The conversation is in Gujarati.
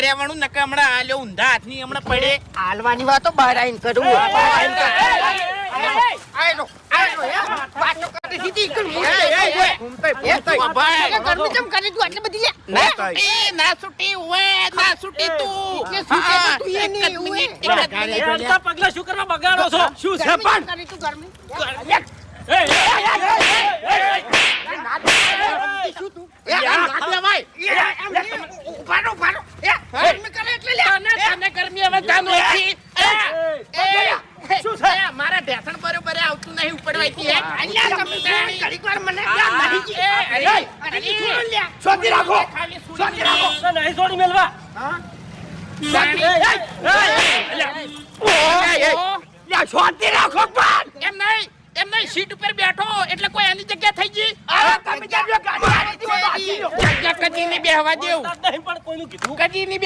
રહેવાનું નકે હમણાં આલ્યો ઊંધા હાથની હમણાં પડે હાલવાની વાતો બહાર આવીને કરું ના છૂટી ઓય ના છૂટી તું પગલા શું કરવા બગાડો છો શું છે મારા ઢેસણ બરોબર આવતું નહીં ઉપડવાથી નહીં છોડી મેલવા શાંતિ રાખો એમ નહીં સીટ ઉપર બેઠો એટલે કોઈ એની જગ્યા થઈ ગઈ કદી નહીં બેહવા દેવું પણ કોઈનું કીધું કદી નહીં